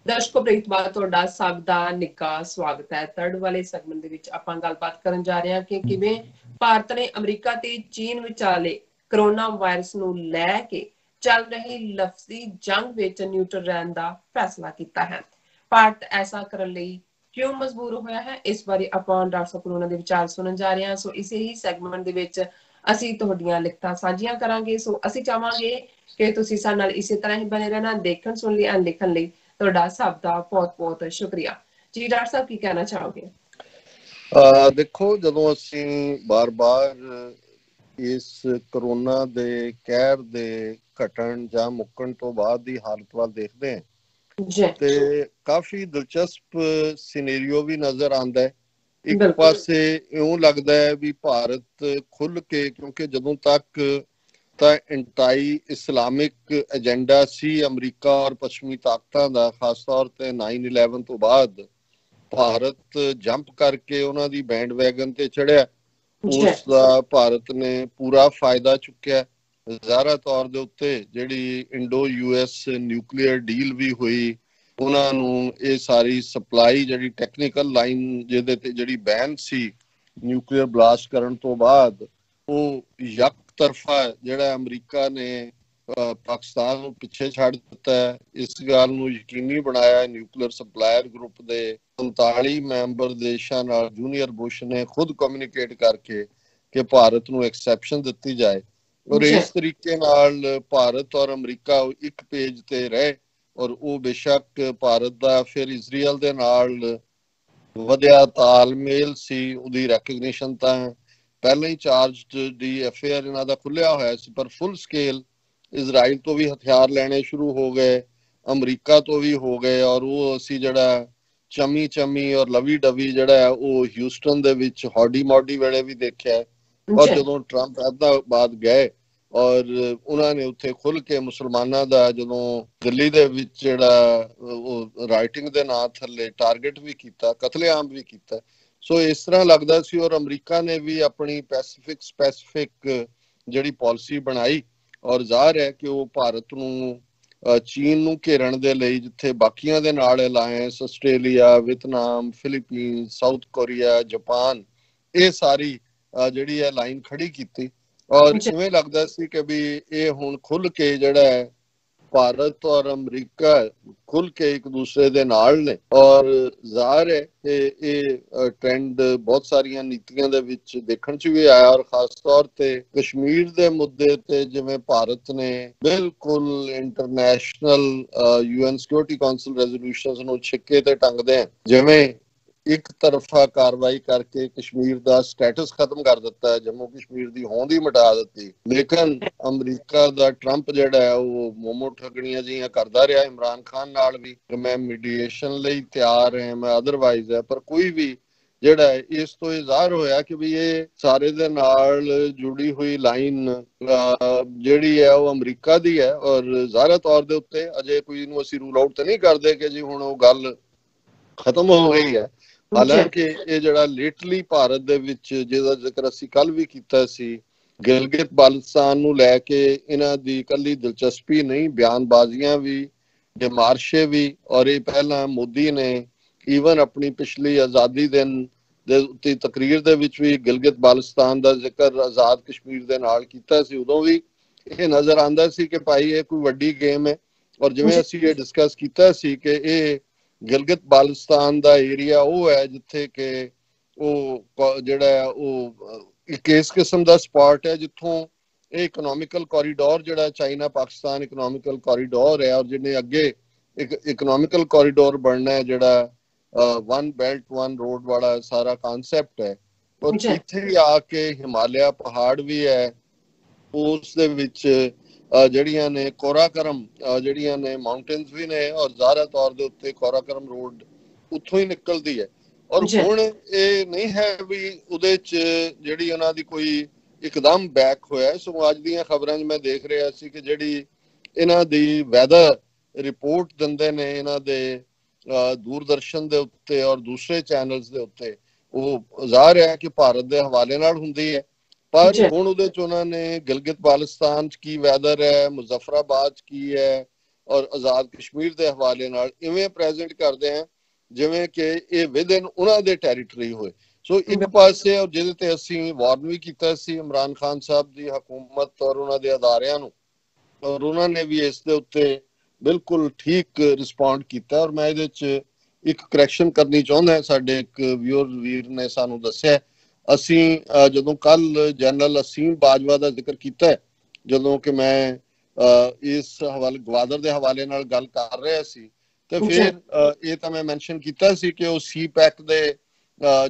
ਦਰਸ਼ਕੋ ਬ੍ਰੇਕਬਾਦ ਤੁਹਾਡਾ ਸਭ ਦਾ ਨਿੱਘਾ ਸਵਾਗਤ ਹੈ। ਥਰਡ ਵਾਲੇ ਸੈਗਮੈਂਟ ਦੇ ਵਿੱਚ ਆਪਾਂ ਗੱਲਬਾਤ ਕਰਨ ਜਾ ਰਹੇ ਹਾਂ ਕਿ ਕਿਵੇਂ ਭਾਰਤ ਨੇ ਅਮਰੀਕਾ ਤੇ ਚੀਨ ਵਿਚਾਲੇ ਕਰੋਨਾ ਵਾਇਰਸ ਨੂੰ ਲੈ ਕੇ ਚੱਲ ਰਹੀ ਲਫ਼ਜ਼ੀ ਜੰਗ ਵਿੱਚ ਨਿਊਟਰਲ ਰਹਿਣ ਦਾ ਫੈਸਲਾ ਕੀਤਾ ਹੈ। ਭਾਰਤ ਐਸਾ ਕਰਨ ਲਈ ਕਿਉਂ ਮਜਬੂਰ ਹੋਇਆ ਹੈ, ਇਸ ਬਾਰੇ ਆਪਾਂ ਡਾਕਟਰ ਸਾਹਿਬ ਕੋਲੋਂ ਉਹਨਾਂ ਦੇ ਵਿਚਾਰ ਸੁਣਨ ਜਾ ਰਹੇ ਹਾਂ। ਸੋ ਇਸੇ ਹੀ ਸੈਗਮੈਂਟ ਦੇ ਵਿੱਚ ਅਸੀਂ ਤੁਹਾਡੀਆਂ ਲਿਖਤਾਂ ਸਾਂਝੀਆਂ ਕਰਾਂਗੇ। ਸੋ ਅਸੀਂ ਚਾਹਾਂਗੇ ਕਿ ਤੁਸੀਂ ਸਾਡੇ ਨਾਲ ਇਸੇ ਤਰ੍ਹਾਂ ਹੀ ਬਣੇ ਰਹਿਣਾ, ਦੇਖਣ ਸੁਣ ਲਈ ਲਿਖਣ ਲਈ ਤੁਹਾਡਾ ਸਭ ਦਾ ਬਹੁਤ ਬਹੁਤ ਸ਼ੁਕਰੀਆ ਜੀ। ਡਾਕਟਰ ਸਾਹਿਬ ਕੀ ਕਹਿਣਾ ਚਾਹੋਗੇ? ਦੇਖੋ, ਜਦੋਂ ਅਸੀਂ ਬਾਰ-ਬਾਰ ਇਸ ਕਰੋਨਾ ਦੇ ਕਹਿਰ ਦੇ ਘਟਣ ਜਾਂ ਮੁੱਕਣ ਤੋਂ ਬਾਅਦ ਦੀ ਹਾਲਤ ਵੱਲ ਦੇਖਦੇ ਹਾਂ ਤੇ ਕਾਫੀ ਦਿਲਚਸਪ ਸਿਨੈਰੀਓ ਵੀ ਨਜ਼ਰ ਆਉਂਦਾ ਹੈ। ਇੱਕ ਪਾਸੇ ਇਉਂ ਲੱਗਦਾ ਹੈ ਵੀ ਭਾਰਤ ਖੁੱਲ ਕੇ, ਕਿਉਂਕਿ ਜਦੋਂ ਤੱਕ ਤਾਂ ਐਂਟਾਈ ਇਸਲਾਮਿਕ ਏਜੰਡਾ ਸੀ ਅਮਰੀਕਾ ਔਰ ਪੱਛਮੀ ਤਾਕਤਾਂ ਦਾ, ਖਾਸ ਤੌਰ ਤੇ 9/11 ਤੋਂ ਬਾਅਦ ਭਾਰਤ ਜੰਪ ਕਰਕੇ ਉਹਨਾਂ ਦੀ ਬੈਂਡ ਵੈਗਨ ਤੇ ਚੜਿਆ। ਉਸ ਦਾ ਭਾਰਤ ਨੇ ਪੂਰਾ ਫਾਇਦਾ ਚੁੱਕਿਆ। ਜ਼ਾਹਰਾ ਤੌਰ ਦੇ ਉੱਤੇ ਜਿਹੜੀ ਇੰਡੋ US ਨਿਊਕਲੀਅਰ ਡੀਲ ਵੀ ਹੋਈ, ਉਹਨਾਂ ਨੂੰ ਇਹ ਸਾਰੀ ਸਪਲਾਈ ਜਿਹੜੀ ਟੈਕਨੀਕਲ ਲਾਈਨ ਜਿਹਦੇ ਤੇ ਜਿਹੜੀ ਬੈਨ ਸੀ ਨਿਊਕਲੀਅਰ ਬਲਾਸਟ ਕਰਨ ਤੋਂ ਬਾਅਦ, ਉਹ ਯਕ ਤਰਫਾ ਜਿਹੜਾ ਅਮਰੀਕਾ ਨੇ ਪਾਕਿਸਤਾਨ ਨੂੰ ਪਿੱਛੇ ਛੱਡ ਦਿੱਤਾ ਹੈ। ਇਸ ਗੱਲ ਨੂੰ ਯਕੀਨੀ ਬਣਾਇਆ ਨਿਊਕਲੀਅਰ ਸਪਲਾਇਰ ਗਰੁੱਪ ਦੇ 39 ਮੈਂਬਰ ਦੇਸ਼ਾਂ ਨਾਲ ਜੂਨੀਅਰ ਬੁਸ਼ ਨੇ ਖੁਦ ਕਮਿਊਨੀਕੇਟ ਕਰਕੇ ਕਿ ਭਾਰਤ ਨੂੰ ਐਕਸੈਪਸ਼ਨ ਦਿੱਤੀ ਜਾਏ। ਔਰ ਇਸ ਤਰੀਕੇ ਨਾਲ ਭਾਰਤ ਔਰ ਅਮਰੀਕਾ ਇੱਕ ਪੇਜ ਤੇ ਰਹੇ। ਔਰ ਉਹ ਬੇਸ਼ੱਕ ਭਾਰਤ ਦਾ ਫਿਰ ਇਜ਼ਰਾਈਲ ਦੇ ਨਾਲ ਵਧਿਆ ਤਾਲਮੇਲ ਸੀ, ਉਹਦੀ ਰੈਕਗਨੀਸ਼ਨ ਤਾਂ ਪਹਿਲਾਂ ਹੀ ਚਾਰਜਡ ਦੀ FAR ਇਹਨਾਂ ਦਾ ਖੁੱਲਿਆ ਹੋਇਆ ਸੀ, ਪਰ ਫੁੱਲ ਸਕੇਲ ਇਜ਼ਰਾਈਲ ਤੋਂ ਵੀ ਹਥਿਆਰ ਲੈਣੇ ਸ਼ੁਰੂ ਹੋ ਗਏ, ਅਮਰੀਕਾ ਤੋਂ ਵੀ ਹੋ ਗਏ। ਔਰ ਉਹ ਅਸੀਂ ਜਿਹੜਾ ਚਮੀ ਔਰ ਲਵੀ ਡਵੀ ਜਿਹੜਾ ਉਹ ਹਿਊਸਟਨ ਦੇ ਵਿੱਚ ਹੌਡੀ ਮੌਡੀ ਵੇਲੇ ਵੀ ਦੇਖਿਆ। ਔਰ ਜਦੋਂ ਟਰੰਪ ਬਾਅਦ ਗਏ ਔਰ ਉਹਨਾਂ ਨੇ ਉੱਥੇ ਖੁੱਲ ਕੇ ਮੁਸਲਮਾਨਾਂ ਦਾ, ਜਦੋਂ ਦਿੱਲੀ ਦੇ ਵਿੱਚ ਜਿਹੜਾ ਉਹ ਰਾਈਟਿੰਗ ਦੇ ਨਾਂ ਥੱਲੇ ਟਾਰਗੇਟ ਵੀ ਕੀਤਾ, ਕਤਲੇਆਮ ਵੀ ਕੀਤਾ। ਸੋ ਇਸ ਤਰ੍ਹਾਂ ਲੱਗਦਾ ਸੀ। ਔਰ ਅਮਰੀਕਾ ਨੇ ਵੀ ਆਪਣੀ ਸਪੈਸੀਫਿਕ ਜਿਹੜੀ ਪਾਲਿਸੀ ਬਣਾਈ ਔਰ ਜ਼ਾਹਰ ਹੈ ਕਿ ਉਹ ਭਾਰਤ ਨੂੰ ਚੀਨ ਨੂੰ ਘੇਰਨ ਦੇ ਲਈ, ਜਿੱਥੇ ਬਾਕੀਆਂ ਦੇ ਨਾਲ alliance Australia, Vietnam, Philippine, south Korea, Japan, ਇਹ ਸਾਰੀ ਜਿਹੜੀ ਹੈ ਲਾਈਨ ਖੜੀ ਕੀਤੀ। ਔਰ ਇਵੇਂ ਲੱਗਦਾ ਸੀ ਕਿ ਵੀ ਇਹ ਹੁਣ ਖੁੱਲ ਕੇ ਜਿਹੜਾ ਹੈ ਭਾਰਤ ਔਰ ਅਮਰੀਕਾ ਖੁੱਲ ਕੇ ਇੱਕ ਦੂਸਰੇ ਦੇ ਨਾਲ ਨੇ। ਔਰ ਜ਼ਾਹਰ ਹੈ ਕਿ ਇਹ ਟ੍ਰੈਂਡ ਬਹੁਤ ਸਾਰੀਆਂ ਨੀਤੀਆਂ ਦੇ ਵਿੱਚ ਦੇਖਣ ਚ ਵੀ ਆਇਆ। ਔਰ ਖਾਸ ਤੌਰ ਤੇ ਕਸ਼ਮੀਰ ਦੇ ਮੁੱਦੇ ਤੇ ਜਿਵੇਂ ਭਾਰਤ ਨੇ ਬਿਲਕੁਲ ਇੰਟਰਨੈਸ਼ਨਲ UN ਸਿਕਿਉਰਿਟੀ ਕਾਉਂਸਲ ਰੈਜ਼ੋਲੂਸ਼ਨਸ ਨੂੰ ਛਿੱਕੇ ਤੇ ਟੰਗਦੇ, ਜਿਵੇਂ ਇੱਕ ਤਰਫਾ ਕਾਰਵਾਈ ਕਰਕੇ ਕਸ਼ਮੀਰ ਦਾ ਸਟੇਟਸ ਖਤਮ ਕਰ ਦਿੱਤਾ, ਜੰਮੂ ਕਸ਼ਮੀਰ ਦੀ ਹੋਂਦ ਹੀ ਮਿਟਾ ਦਿੱਤੀ। ਲੇਕਿਨ ਅਮਰੀਕਾ ਦਾ ਟਰੰਪ ਜਿਹੜਾ ਹੈ ਉਹ ਮੋਮੋ ਠੱਗਣੀਆਂ ਜਿਹੀਆਂ ਕਰਦਾ ਰਿਹਾ ਇਮਰਾਨ ਖਾਨ ਨਾਲ ਵੀ, ਮੈਂ ਮੀਡੀਏਸ਼ਨ ਲਈ ਤਿਆਰ ਹਾਂ, ਮੈਂ ਅਦਰਵਾਈਜ਼ ਹੈ। ਪਰ ਕੋਈ ਵੀ ਜਿਹੜਾ ਹੈ, ਇਸ ਤੋਂ ਇਹ ਜ਼ਾਹਰ ਹੋਇਆ ਕਿ ਵੀ ਇਹ ਸਾਰੇ ਦੇ ਨਾਲ ਜੁੜੀ ਹੋਈ ਲਾਈਨ ਜਿਹੜੀ ਹੈ ਉਹ ਅਮਰੀਕਾ ਦੀ ਹੈ। ਔਰ ਜ਼ਾਹਰ ਤੌਰ ਦੇ ਉੱਤੇ ਅਜੇ ਕੋਈ ਇਹਨੂੰ ਅਸੀਂ ਰੂਲ ਆਊਟ ਤਾਂ ਨਹੀਂ ਕਰਦੇ ਕਿ ਜੀ ਹੁਣ ਉਹ ਗੱਲ ਖਤਮ ਹੋ ਗਈ ਹੈ। ਹਾਲਾਂਕਿ ਇਹ ਜਿਹੜਾ ਲੇਟਲੀ ਭਾਰਤ ਦੇ ਵਿੱਚ, ਜਿਹਦਾ ਜ਼ਿਕਰ ਅਸੀਂ ਕੱਲ ਵੀ ਕੀਤਾ ਸੀ, ਗਿਲਗਿਤ ਬਾਲਟਿਸਤਾਨ ਨੂੰ ਲੈ ਕੇ ਇਹਨਾਂ ਦੀ ਇਕੱਲੀ ਦਿਲਚਸਪੀ ਨਹੀਂ, ਬਿਆਨਬਾਜ਼ੀਆਂ ਵੀ, ਡਿਮਾਰਸ਼ੇ ਵੀ। ਔਰ ਇਹ ਪਹਿਲਾਂ ਮੋਦੀ ਨੇ ਈਵਨ ਆਪਣੀ ਪਿਛਲੀ ਆਜ਼ਾਦੀ ਦਿਨ ਦੇ ਉੱਤੇ ਤਕਰੀਰ ਦੇ ਵਿੱਚ ਵੀ ਗਿਲਗਿਤ ਬਾਲਟਿਸਤਾਨ ਦਾ ਜ਼ਿਕਰ ਆਜ਼ਾਦ ਕਸ਼ਮੀਰ ਦੇ ਨਾਲ ਕੀਤਾ ਸੀ। ਉਦੋਂ ਵੀ ਇਹ ਨਜ਼ਰ ਆਉਂਦਾ ਸੀ ਕਿ ਭਾਈ ਇਹ ਕੋਈ ਵੱਡੀ ਗੇਮ ਹੈ। ਔਰ ਜਿਵੇਂ ਅਸੀਂ ਇਹ ਡਿਸਕਸ ਕੀਤਾ ਸੀ ਕਿ ਇਹ ਗਿਲਗਿਤ ਬਾਲਟਿਸਤਾਨ ਦਾ ਏਰੀਆ ਉਹ ਹੈ ਜਿੱਥੇ ਕਿ ਉਹ ਜਿਹੜਾ ਉਹ ਇੱਕ ਇਸ ਕਿਸਮ ਦਾ ਸਪਾਟ ਹੈ ਜਿੱਥੋਂ ਇਹ ਇਕਨੋਮਿਕਲ ਕੋਰੀਡੋਰ ਜਿਹੜਾ ਚਾਈਨਾ ਪਾਕਿਸਤਾਨ ਇਕਨੋਮਿਕਲ ਕੋਰੀਡੋਰ ਹੈ, ਔਰ ਜਿਹਨੇ ਅੱਗੇ ਇੱਕ ਇਕਨੋਮਿਕਲ ਕੋਰੀਡੋਰ ਬਣਨਾ ਹੈ, ਜਿਹੜਾ ਵਨ ਬੈਲਟ ਵਨ ਰੋਡ ਵਾਲਾ ਸਾਰਾ ਕਨਸੈਪਟ ਹੈ। ਔਰ ਇੱਥੇ ਆ ਕੇ ਹਿਮਾਲਿਆ ਪਹਾੜ ਵੀ ਹੈ, ਉਸ ਦੇ ਵਿੱਚ ਜਿਹੜੀਆਂ ਨੇ ਕੋਰਾਕਰਮ ਜਿਹੜੀਆਂ ਨੇ ਮਾਊਂਟੇਨਸ ਵੀ ਨੇ, ਔਰ ਜ਼ਾਹਰਾ ਤੌਰ ਦੇ ਉੱਤੇ ਕੋਰਾਕਰਮ ਰੋਡ ਉੱਥੋਂ ਹੀ ਨਿਕਲਦੀ ਹੈ। ਔਰ ਹੁਣ ਇਹ ਨਹੀਂ ਹੈ ਵੀ ਉਹਦੇ ਚ ਜਿਹੜੀ ਉਹਨਾਂ ਦੀ ਕੋਈ ਇੱਕਦਮ ਬੈਕ ਹੋਇਆ। ਸੋ ਅੱਜ ਦੀਆਂ ਖਬਰਾਂ 'ਚ ਮੈਂ ਦੇਖ ਰਿਹਾ ਸੀ ਕਿ ਜਿਹੜੀ ਇਹਨਾਂ ਦੀ ਵੈਦਰ ਰਿਪੋਰਟ ਦਿੰਦੇ ਨੇ ਇਹਨਾਂ ਦੇ ਦੂਰਦਰਸ਼ਨ ਦੇ ਉੱਤੇ ਔਰ ਦੂਸਰੇ ਚੈਨਲਸ ਦੇ ਉੱਤੇ, ਉਹ ਜ਼ਾਹਰ ਹੈ ਕਿ ਭਾਰਤ ਦੇ ਹਵਾਲੇ ਨਾਲ ਹੁੰਦੀ ਹੈ। ਪਰ ਹੁਣ ਉਹਦੇ ਚ ਉਹਨਾਂ ਨੇ ਗਿਲਗਿਤ ਬਾਲਟਿਸਤਾਨ ਚ ਕੀ ਵੈਦਰ ਹੈ, ਮੁਜ਼ੱਫਰਾਬਾਦ ਚ ਕੀ ਹੈ, ਔਰ ਆਜ਼ਾਦ ਕਸ਼ਮੀਰ ਦੇ ਹਵਾਲੇ ਨਾਲ ਇਵੇਂ ਪ੍ਰੈਜ਼ੈਂਟ ਕਰਦੇ ਆ ਜਿਵੇਂ ਕਿ ਇਹ ਵਿਦਨ ਉਹਨਾਂ ਦੇ ਟੈਰੀਟਰੀ ਹੋਏ। ਸੋ ਇੱਕ ਪਾਸੇ ਔਰ ਜਿਹਦੇ ਤੇ ਅਸੀਂ ਵਾਰਨ ਵੀ ਕੀਤਾ ਸੀ ਇਮਰਾਨ ਖਾਨ ਸਾਹਿਬ ਦੀ ਹਕੂਮਤ ਔਰ ਉਹਨਾਂ ਦੇ ਅਦਾਰਿਆਂ ਨੂੰ, ਔਰ ਉਹਨਾਂ ਨੇ ਵੀ ਇਸ ਦੇ ਉੱਤੇ ਬਿਲਕੁਲ ਠੀਕ ਰਿਸਪੌਂਡ ਕੀਤਾ। ਔਰ ਮੈਂ ਇਹਦੇ 'ਚ ਇੱਕ ਕਰੈਕਸ਼ਨ ਕਰਨੀ ਚਾਹੁੰਦਾ, ਸਾਡੇ ਇੱਕ ਵਿਊਅਰ ਵੀਰ ਨੇ ਸਾਨੂੰ ਦੱਸਿਆ, ਅਸੀਂ ਜਦੋਂ ਕੱਲ ਜਨਰਲ ਅਸੀਮ ਬਾਜਵਾ ਦਾ ਜ਼ਿਕਰ ਕੀਤਾ, ਜਦੋਂ ਕਿ ਮੈਂ ਇਸ ਹਵਾਲੇ ਗਵਾਦਰ ਦੇ ਹਵਾਲੇ ਨਾਲ ਗੱਲ ਕਰ ਰਿਹਾ ਸੀ, ਤੇ ਫਿਰ ਇਹ ਤਾਂ ਮੈਂ ਮੈਂਸ਼ਨ ਕੀਤਾ ਸੀ ਕਿ ਉਹ ਸੀ ਪੈਕ ਦੇ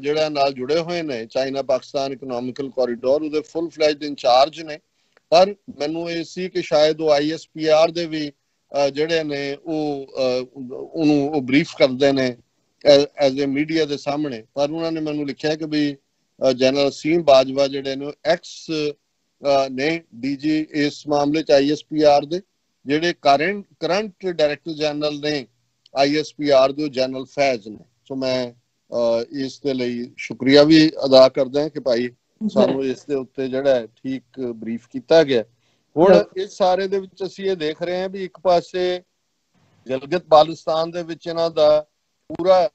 ਜਿਹੜਾ ਨਾਲ ਜੁੜੇ ਹੋਏ ਨੇ, ਚਾਈਨਾ ਪਾਕਿਸਤਾਨ ਇਕਨੋਮਿਕਲ ਕੋਰੀਡੋਰ, ਉਹਦੇ ਫੁੱਲ ਫਲੈਜਡ ਇੰਚਾਰਜ ਨੇ। ਪਰ ਮੈਨੂੰ ਇਹ ਸੀ ਕਿ ਸ਼ਾਇਦ ਉਹ ISPR ਦੇ ਵੀ ਜਿਹੜੇ ਨੇ ਉਹਨੂੰ ਬਰੀਫ ਕਰਦੇ ਨੇ ਐਜ਼ ਏ ਮੀਡੀਆ ਦੇ ਸਾਹਮਣੇ। ਪਰ ਉਹਨਾਂ ਨੇ ਮੈਨੂੰ ਲਿਖਿਆ ਕਿ ਵੀ ਜਨਰਲ ਅਸੀਮ ਬਾਜਵਾ ਜਿਹੜੇ ਨੇ ਐਕਸ ਨੇ DG ਇਸ ਮਾਮਲੇ 'ਚ ISPR ਦੇ, ਜਿਹੜੇ ਕਰੰਟ ਡਾਇਰੈਕਟਰ ਜਨਰਲ ਨੇ ISPR ਦੇ, ਜਨਰਲ ਫੈਜ਼ ਨੇ। ਸੋ ਮੈਂ ਇਸ ਦੇ ਲਈ ਸ਼ੁਕਰੀਆ ਵੀ ਅਦਾ ਕਰਦਾ ਹਾਂ ਕਿ ਭਾਈ ਸਾਨੂੰ ਇਸ ਦੇ ਉੱਤੇ ਜਿਹੜਾ ਠੀਕ ਬਰੀਫ ਕੀਤਾ ਗਿਆ। ਹੁਣ ਇਸ ਸਾਰੇ ਦੇ ਵਿੱਚ ਅਸੀਂ ਇਹ ਦੇਖ ਰਹੇ ਹਾਂ ਵੀ ਇੱਕ ਪਾਸੇ ਗਿਲਗਿਤ ਬਾਲਟਿਸਤਾਨ ਦੇ ਵਿੱਚ ਇਹਨਾਂ ਦਾ ਪੂਰਾ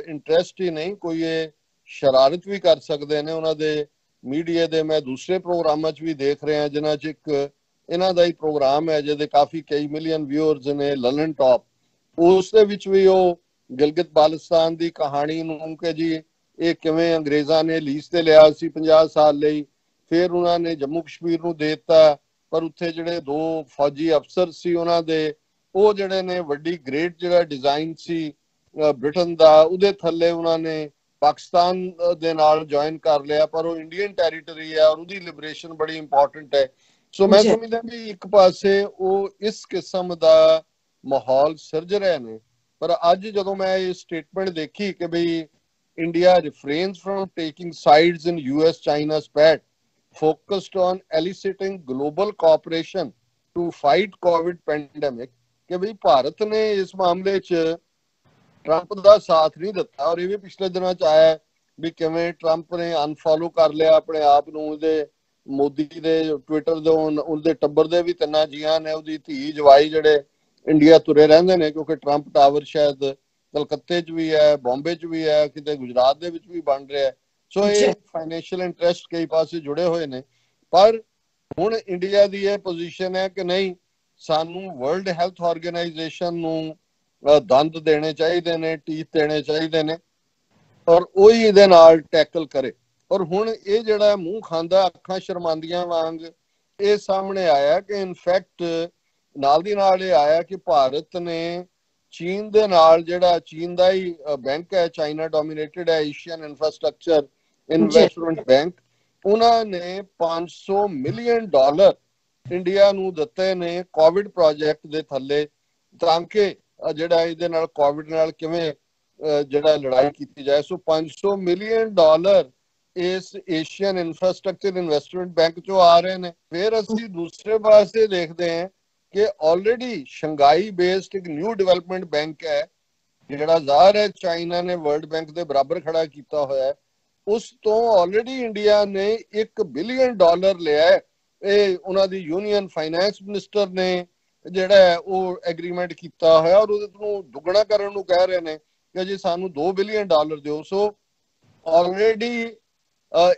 ਇੰਟਰਸਟ ਹੀ ਨਹੀਂ, ਕੋਈ ਇਹ ਸ਼ਰਾਰਤ ਵੀ ਕਰ ਸਕਦੇ ਨੇ। ਉਹਨਾਂ ਦੇ ਮੀਡੀਆ ਦੇ ਮੈਂ ਦੂਸਰੇ ਪ੍ਰੋਗਰਾਮਾਂ 'ਚ ਵੀ ਦੇਖ ਰਿਹਾ ਜਿਨ੍ਹਾਂ 'ਚ ਇੱਕ ਇਹਨਾਂ ਦਾ ਹੀ ਪ੍ਰੋਗਰਾਮ ਹੈ ਜਿਹਦੇ ਕਾਫੀ ਕਈ ਮਿਲੀਅਨ ਵਿਊਅਰਸ ਨੇ, ਲਲਨ ਟਾਪ, ਉਸ ਦੇ ਵਿੱਚ ਵੀ ਉਹ ਗਿਲਗਿਤ ਬਾਲਟਿਸਤਾਨ ਦੀ ਕਹਾਣੀ ਨੂੰ ਕਿ ਜੀ ਇਹ ਕਿਵੇਂ ਅੰਗਰੇਜ਼ਾਂ ਨੇ ਲੀਜ਼ ਤੇ ਲਿਆ ਸੀ 50 ਸਾਲ ਲਈ, ਫਿਰ ਉਹਨਾਂ ਨੇ ਜੰਮੂ ਕਸ਼ਮੀਰ ਨੂੰ ਦੇ ਦਿੱਤਾ, ਪਰ ਉੱਥੇ ਜਿਹੜੇ 2 ਫੌਜੀ ਅਫਸਰ ਸੀ ਉਹਨਾਂ ਦੇ, ਉਹ ਜਿਹੜੇ ਨੇ ਵੱਡੀ ਗ੍ਰੇਟ ਜਿਹੜਾ ਡਿਜ਼ਾਈਨ ਸੀ ਬ੍ਰਿਟਨ ਦਾ, ਉਹਦੇ ਥੱਲੇ ਉਹਨਾਂ ਨੇ ਪਾਕਿਸਤਾਨ ਦੇ ਨਾਲ ਜੁਆਇਨ ਕਰ ਲਿਆ, ਪਰ ਉਹ ਇੰਡੀਅਨ ਟੈਰੀਟਰੀ ਹੈ ਔਰ ਉਹਦੀ ਲਿਬਰੇਸ਼ਨ ਬੜੀ ਇੰਪੋਰਟੈਂਟ ਹੈ। ਸੋ ਮੈਂ ਸਮਝਦਾ ਵੀ ਇੱਕ ਪਾਸੇ ਉਹ ਇਸ ਕਿਸਮ ਦਾ ਮਾਹੌਲ ਸਿਰਜ ਰਹੇ ਨੇ। ਪਰ ਅੱਜ ਜਦੋਂ ਮੈਂ ਇਹ ਸਟੇਟਮੈਂਟ ਦੇਖੀ ਕਿ ਬਈ India refrains from taking sides in US-China spat, focused on eliciting global cooperation to fight COVID pandemic, ਕਿ ਬਈ ਭਾਰਤ ਨੇ ਇਸ ਮਾਮਲੇ 'ਚ ਟਰੰਪ ਦਾ ਸਾਥ ਨਹੀਂ ਦਿੱਤਾ। ਔਰ ਇਹ ਵੀ ਪਿਛਲੇ ਦਿਨਾਂ 'ਚ ਆਇਆ ਵੀ ਕਿਵੇਂ ਟਰੰਪ ਨੇ ਅਨਫੋਲੋ ਕਰ ਲਿਆ ਆਪਣੇ ਆਪ ਨੂੰ, ਉਹਦੇ ਮੋਦੀ ਦੇ ਟਵਿੱਟਰ ਦੇ, ਉਹਦੇ ਟੱਬਰ ਦੇ ਵੀ 3 ਜੀਆਂ ਨੇ, ਉਹਦੀ ਧੀ ਜਵਾਈ ਜਿਹੜੇ ਇੰਡੀਆ ਤੁਰੇ ਰਹਿੰਦੇ ਨੇ, ਕਿਉਂਕਿ ਟਰੰਪ ਟਾਵਰ ਸ਼ਾਇਦ ਕਲਕੱਤੇ 'ਚ ਵੀ ਹੈ, ਬੰਬੇ 'ਚ ਵੀ ਹੈ, ਕਿਤੇ ਗੁਜਰਾਤ ਦੇ ਵਿੱਚ ਵੀ ਬਣ ਰਿਹਾ। ਸੋ ਇਹ ਫਾਈਨੈਂਸ਼ੀਅਲ ਇੰਟਰਸਟ ਕਈ ਪਾਸੇ ਜੁੜੇ ਹੋਏ ਨੇ। ਪਰ ਹੁਣ ਇੰਡੀਆ ਦੀ ਇਹ ਪੋਜੀਸ਼ਨ ਹੈ ਕਿ ਨਹੀਂ, ਸਾਨੂੰ ਵਰਲਡ ਹੈਲਥ ਆਰਗੇਨਾਈਜੇਸ਼ਨ ਨੂੰ ਦੰਦ ਦੇਣੇ ਚਾਹੀਦੇ ਨੇ, ਟੀਥ ਦੇਣੇ ਚਾਹੀਦੇ ਨੇ, ਔਰ ਉਹੀ ਇਹਦੇ ਨਾਲ ਟੈਕਲ ਕਰੇ। ਔਰ ਹੁਣ ਇਹ ਜਿਹੜਾ ਮੂੰਹ ਖਾਂਦਾ ਅੱਖਾਂ ਸ਼ਰਮਾਂਦੀਆਂ ਵਾਂਗ ਇਹ ਸਾਹਮਣੇ ਆਇਆ ਕਿ ਇਨਫੈਕਟ ਨਾਲ ਦੀ ਨਾਲ ਇਹ ਆਇਆ ਕਿ ਭਾਰਤ ਨੇ ਚੀਨ ਦੇ ਨਾਲ, ਜਿਹੜਾ ਚੀਨ ਦਾ ਹੀ ਬੈਂਕ ਹੈ, ਚਾਈਨਾ ਡੋਮੀਨੇਟਡ ਹੈ, ਏਸ਼ੀਅਨ ਇਨਫਰਾਸਟ੍ਰਕਚਰ ਇਨਵੈਸਟਮੈਂਟ ਬੈਂਕ, ਉਹਨਾਂ ਨੇ $500 ਮਿਲੀਅਨ ਇੰਡੀਆ ਨੂੰ ਦਿੱਤੇ ਨੇ ਕੋਵਿਡ ਪ੍ਰੋਜੈਕਟ ਦੇ ਥੱਲੇ, ਤਾਂ ਕਿ ਜਿਹੜਾ ਇਹਦੇ ਨਾਲ ਕੋਵਿਡ ਨਾਲ ਕਿਵੇਂ ਜਿਹੜਾ ਲੜਾਈ ਕੀਤੀ ਜਾਏ। ਸੋ $500 ਮਿਲੀਅਨ ਇਸ ਏਸ਼ੀਅਨ ਇਨਫਰਾਸਟ੍ਰਕਚਰ ਇਨਵੈਸਟਮੈਂਟ ਬੈਂਕ ਚੋਂ ਆ ਰਹੇ ਨੇ। ਫਿਰ ਅਸੀਂ ਦੂਸਰੇ ਪਾਸੇ ਦੇਖਦੇ ਹਾਂ ਕਿ ਆਲਰੇਡੀ ਸ਼ੰਘਾਈ ਬੇਸਡ ਇੱਕ ਨਿਊ ਡਿਵੈਲਪਮੈਂਟ ਬੈਂਕ ਹੈ, ਜਿਹੜਾ ਜ਼ਾਹਰ ਹੈ ਚਾਈਨਾ ਨੇ ਵਰਲਡ ਬੈਂਕ ਦੇ ਬਰਾਬਰ ਖੜਾ ਕੀਤਾ ਹੋਇਆ, ਉਸ ਤੋਂ ਆਲਰੇਡੀ ਇੰਡੀਆ ਨੇ $1 ਬਿਲੀਅਨ ਲਿਆ। ਇਹ ਉਹਨਾਂ ਦੀ ਯੂਨੀਅਨ ਫਾਈਨੈਂਸ ਮਿਨਿਸਟਰ ਨੇ ਜਿਹੜਾ ਉਹ ਐਗਰੀਮੈਂਟ ਕੀਤਾ ਹੋਇਆ, ਔਰ ਉਹਦੇ ਨੂੰ ਦੁੱਗਣਾ ਕਰਨ ਨੂੰ ਕਹਿ ਰਹੇ ਨੇ ਕਿ ਜੀ ਸਾਨੂੰ $2 ਬਿਲੀਅਨ ਦਿਓ। ਸੋ ਆਲਰੇਡੀ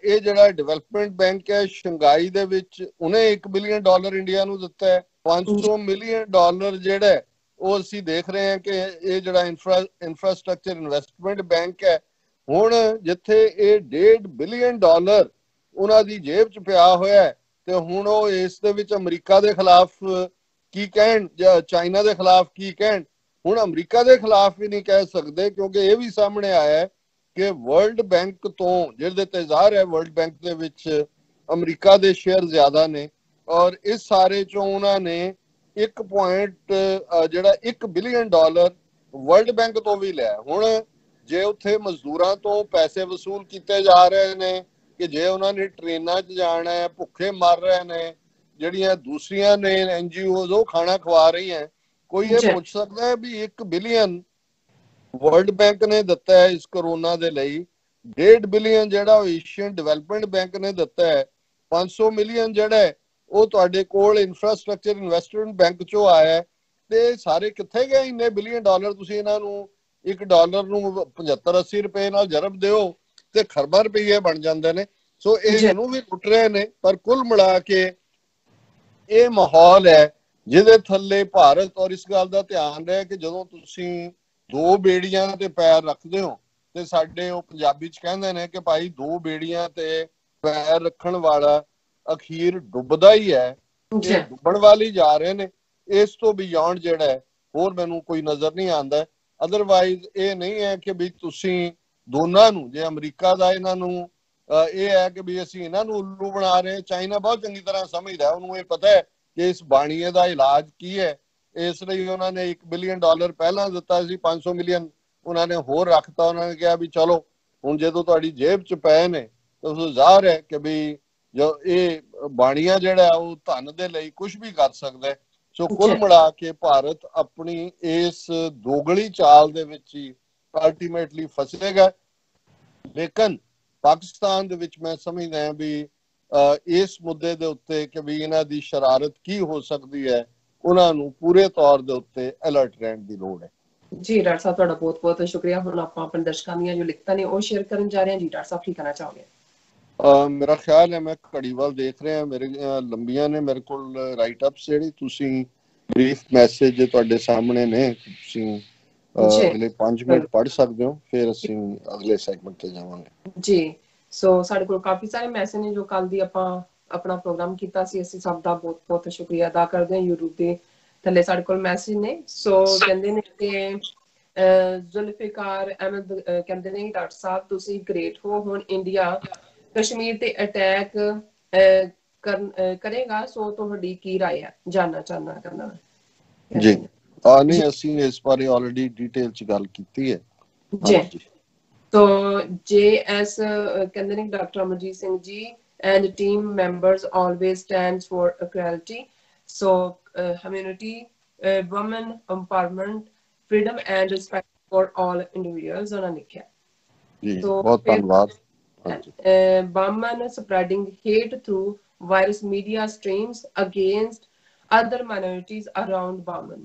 ਇਹ ਜਿਹੜਾ ਡਿਵੈਲਪਮੈਂਟ ਬੈਂਕ ਹੈ ਸ਼ੰਘਾਈ ਦੇ ਵਿੱਚ, ਉਹਨੇ $1 ਬਿਲੀਅਨ ਇੰਡੀਆ ਨੂੰ ਦਿੱਤਾ ਹੈ। $500 ਮਿਲੀਅਨ ਜਿਹੜਾ ਉਹ ਅਸੀਂ ਦੇਖ ਰਹੇ ਹਾਂ ਕਿ ਇਹ ਜਿਹੜਾ ਇਨਫਰਾਸਟ੍ਰਕਚਰ ਇਨਵੈਸਟਮੈਂਟ ਬੈਂਕ ਹੈ, ਹੁਣ ਜਿੱਥੇ ਇਹ $1.5 ਬਿਲੀਅਨ ਉਹਨਾਂ ਦੀ ਜੇਬ 'ਚ ਪਿਆ ਹੋਇਆ, ਤੇ ਹੁਣ ਉਹ ਇਸ ਦੇ ਵਿੱਚ ਅਮਰੀਕਾ ਦੇ ਖਿਲਾਫ ਕੀ ਕਹਿਣ ਜਾਂ ਚਾਈਨਾ ਦੇ ਖਿਲਾਫ ਕੀ ਕਹਿਣ। ਹੁਣ ਅਮਰੀਕਾ ਦੇ ਖਿਲਾਫ ਵੀ ਨਹੀਂ ਕਹਿ ਸਕਦੇ, ਕਿਉਂਕਿ ਇਹ ਵੀ ਸਾਹਮਣੇ ਆਇਆ ਕਿ ਵਰਲਡ ਬੈਂਕ ਤੋਂ, ਜਿਹਦੇ ਤੇ ਜ਼ਾਹਰ ਹੈ ਵਰਲਡ ਬੈਂਕ ਦੇ ਵਿੱਚ ਅਮਰੀਕਾ ਦੇ ਸ਼ੇਅਰ ਜ਼ਿਆਦਾ ਨੇ, ਔਰ ਇਸ ਸਾਰੇ ਚੋਂ ਉਹਨਾਂ ਨੇ ਜਿਹੜਾ $1 ਬਿਲੀਅਨ ਵਰਲਡ ਬੈਂਕ ਤੋਂ ਵੀ ਲਿਆ। ਹੁਣ ਜੇ ਉੱਥੇ ਮਜ਼ਦੂਰਾਂ ਤੋਂ ਪੈਸੇ ਵਸੂਲ ਕੀਤੇ ਜਾ ਰਹੇ ਨੇ ਕਿ ਜੇ ਉਹਨਾਂ ਨੇ ਟ੍ਰੇਨਾਂ 'ਚ ਜਾਣਾ ਹੈ, ਭੁੱਖੇ ਮਰ ਰਹੇ ਨੇ, ਜਿਹੜੀਆਂ ਦੂਸਰੀਆਂ ਨੇ NGOs ਉਹ ਖਾਣਾ ਖਵਾ ਰਹੀਆਂ, ਕੋਈ ਇਹ ਪੁੱਛ ਸਕਦਾ ਹੈ ਵੀ $1 ਬਿਲੀਅਨ ਵਰਲਡ ਬੈਂਕ ਨੇ ਦਿੱਤਾ ਹੈ ਇਸ ਕਰੋਨਾ ਦੇ ਲਈ, $1.5 ਬਿਲੀਅਨ ਜਿਹੜਾ ਉਹ ਏਸ਼ੀਅਨ ਡਿਵੈਲਪਮੈਂਟ ਬੈਂਕ ਨੇ ਦਿੱਤਾ ਹੈ, 500 ਮਿਲੀਅਨ ਜਿਹੜਾ ਉਹ ਤੁਹਾਡੇ ਕੋਲ ਇਨਫਰਾਸਟ੍ਰਕਚਰ ਇਨਵੈਸਟਮੈਂਟ ਬੈਂਕ ਚੋਂ ਆਇਆ, ਤੇ ਸਾਰੇ ਕਿੱਥੇ ਗਏ ਇੰਨੇ ਬਿਲੀਅਨ ਡਾਲਰ? ਤੁਸੀਂ ਇਹਨਾਂ ਨੂੰ $1 ਨੂੰ 75-80 ਰੁਪਏ ਨਾਲ ਜਰਬ ਦਿਓ ਤੇ ਖਰਬਾਂ ਰੁਪਏ ਬਣ ਜਾਂਦੇ ਨੇ। ਸੋ ਇਹ ਇਹਨੂੰ ਵੀ ਲੁੱਟ ਰਹੇ ਨੇ। ਪਰ ਕੁੱਲ ਮਿਲਾ ਕੇ ਇਹ ਮਾਹੌਲ ਹੈ ਜਿਹਦੇ ਥੱਲੇ ਭਾਰਤ, ਔਰ ਇਸ ਗੱਲ ਦਾ ਧਿਆਨ ਰਹੇ ਕਿ ਜਦੋਂ ਤੁਸੀਂ ਦੋ ਬੇੜੀਆਂ ਤੇ ਪੈਰ ਰੱਖਦੇ ਹੋ ਤੇ ਸਾਡੇ ਉਹ ਪੰਜਾਬੀ ਚ ਕਹਿੰਦੇ ਨੇ ਕਿ ਭਾਈ ਦੋ ਬੇੜੀਆਂ ਤੇ ਪੈਰ ਰੱਖਣ ਵਾਲਾ ਅਖੀਰ ਡੁੱਬਦਾ ਹੀ ਹੈ। ਇਹ ਡੁੱਬਣ ਵਾਲੀ ਜਾ ਰਹੇ ਨੇ। ਇਸ ਤੋਂ ਬਿਯੋਂਡ ਜਿਹੜਾ ਹੈ ਹੋਰ ਮੈਨੂੰ ਕੋਈ ਨਜ਼ਰ ਨਹੀਂ ਆਉਂਦਾ। ਅਦਰਵਾਈਜ਼ ਇਹ ਨਹੀਂ ਹੈ ਕਿ ਵੀ ਤੁਸੀਂ ਦੋਨਾਂ ਨੂੰ, ਜੇ ਅਮਰੀਕਾ ਦਾ ਇਹਨਾਂ ਨੂੰ ਇਹ ਹੈ ਕਿ ਵੀ ਅਸੀਂ ਇਹਨਾਂ ਨੂੰ ਉੱਲੂ ਬਣਾ ਰਹੇ। ਚਾਈਨਾ ਬਹੁਤ ਚੰਗੀ ਤਰ੍ਹਾਂ ਸਮਝਦਾ, ਉਹਨੂੰ ਇਹ ਪਤਾ ਹੈ ਕਿ ਇਸ ਬਾਣੀਏ ਦਾ ਇਲਾਜ ਕੀ ਹੈ। ਇਸ ਲਈ ਉਹਨਾਂ ਨੇ $1 ਬਿਲੀਅਨ ਪਹਿਲਾਂ ਦਿੱਤਾ ਸੀ, 500 ਮਿਲੀਅਨ ਉਹਨਾਂ ਨੇ ਹੋਰ ਰੱਖਤਾ। ਉਹਨਾਂ ਨੇ ਕਿਹਾ ਵੀ ਚਲੋ ਹੁਣ ਜਦੋਂ ਤੁਹਾਡੀ ਜੇਬ 'ਚ ਪਏ ਨੇ ਤਾਂ ਉਸ ਜ਼ਾਹਰ ਹੈ ਕਿ ਵੀ ਜੋ ਇਹ ਬਾਣੀਆ ਜਿਹੜਾ ਉਹ ਧਨ ਦੇ ਲਈ ਕੁਝ ਵੀ ਕਰ ਸਕਦਾ। ਸੋ ਕੁੱਲ ਮਿਲਾ ਕੇ ਭਾਰਤ ਆਪਣੀ ਇਸ ਦੋਗਲੀ ਚਾਲ ਦੇ ਵਿੱਚ ਹੀ ਅਲਟੀਮੇਟਲੀ ਫਸੇਗਾ। ਲੇਕਿਨ ਪਾਕਿਸਤਾਨ ਦੇ ਵਿੱਚ ਮੈਂ ਸਮਝਦਾ ਹਾਂ ਵੀ ਇਸ ਮੁੱਦੇ ਦੇ ਉੱਤੇ ਕਿ ਵੀ ਇਹਨਾਂ ਦੀ ਸ਼ਰਾਰਤ ਕੀ ਹੋ ਸਕਦੀ ਹੈ, ਉਹਨਾਂ ਨੂੰ ਪੂਰੇ ਤੌਰ ਦੇ ਉੱਤੇ ਅਲਰਟ ਰਹਿਣ ਦੀ ਲੋੜ ਹੈ। ਜੀ ਡਾਕਟਰ ਸਾਹਿਬ, ਤੁਹਾਡਾ ਬਹੁਤ ਬਹੁਤ ਸ਼ੁਕਰੀਆ। ਹੁਣ ਆਪਾਂ ਆਪਣੇ ਦਰਸ਼ਕਾਂ ਦੀਆਂ ਜੋ ਲਿਖਤਾਂ ਨੇ ਉਹ ਸ਼ੇਅਰ ਕਰਨ ਜਾ ਰਹੇ ਹਾਂ। ਜੀ ਡਾਕਟਰ ਸਾਹਿਬ, ਕੀ ਕਹਿਣਾ ਚਾਹੋਗੇ? ਮੇਰਾ ਖਿਆਲ ਹੈ, ਮੈਂ ਘੜੀ ਵੱਲ ਦੇਖ ਰਿਹਾ, ਮੇਰੇ ਲੰਬੀਆਂ ਨੇ ਮੇਰੇ ਕੋਲ ਰਾਈਟ ਅਪਸ, ਜਿਹੜੀ ਤੁਸੀਂ ਬਰੀਫ ਮੈਸੇਜ ਤੁਹਾਡੇ ਸਾਹਮਣੇ ਨੇ, ਤੁਸੀਂ ਅਗਲੇ 5 ਮਿੰਟ ਪੜ੍ਹ ਸਕਦੇ ਹੋ, ਫਿਰ ਅਸੀਂ ਅਗਲੇ ਸੈਗਮੈਂਟ ਤੇ ਜਾਵਾਂਗੇ। ਜੀ, ਸੋ ਸਾਡੇ ਕੋਲ ਕਾਫੀ ਸਾਰੇ ਮੈਸੇਜ ਨੇ ਜੋ ਕੱਲ ਦੀ ਆਪਾਂ ਆਪਣਾ ਪ੍ਰੋਗਰਾਮ ਕੀਤਾ ਸੀ। ਅਸੀਂ ਸਭ ਦਾ ਬਹੁਤ ਬਹੁਤ ਸ਼ੁਕਰੀਆ ਅਦਾ ਕਰਦੇ ਹਾਂ। YouTube ਦੇ ਥੱਲੇ ਸਾਡੇ ਕੋਲ ਮੈਸੇਜ ਨੇ। ਸੋ ਕਹਿੰਦੇ ਨੇ ਕਿ ਜ਼ੁਲਫਿਕਾਰ ਅਹਿਮਦ ਕਹਿੰਦੇ ਨੇ, ਡਾਕਟਰ ਸਾਹਿਬ ਤੁਸੀਂ ਗ੍ਰੇਟ ਹੋ। ਹੁਣ ਇੰਡੀਆ ਕਸ਼ਮੀਰ ਤੇ ਅਟੈਕ ਕਰੇਗਾ, ਸੋ ਤੁਹਾਡੀ ਕੀ ਰਾਏ ਹੈ? ਜਾਨਣਾ ਚਾਹਨਾ ਕਰਨਾ ਜੀ। ਨਹੀਂ, ਅਸੀਂ ਇਸ ਬਾਰੇ ਆਲਰੇਡੀ ਡਿਟੇਲ ਚ ਗੱਲ ਕੀਤੀ ਹੈ ਜੀ। So JS ਕਹਿੰਦੇ ਨੇ, doctor Amarjit Singh ji and team members always stands for equality, so humanity, women empowerment, freedom and respect for all individuals। ਉਹਨਾਂ ਲਿਖਿਆ ਜੀ, ਬਹੁਤ ਧੰਨਵਾਦ। Baman spreading hate through virus media streams against other minorities around Baman।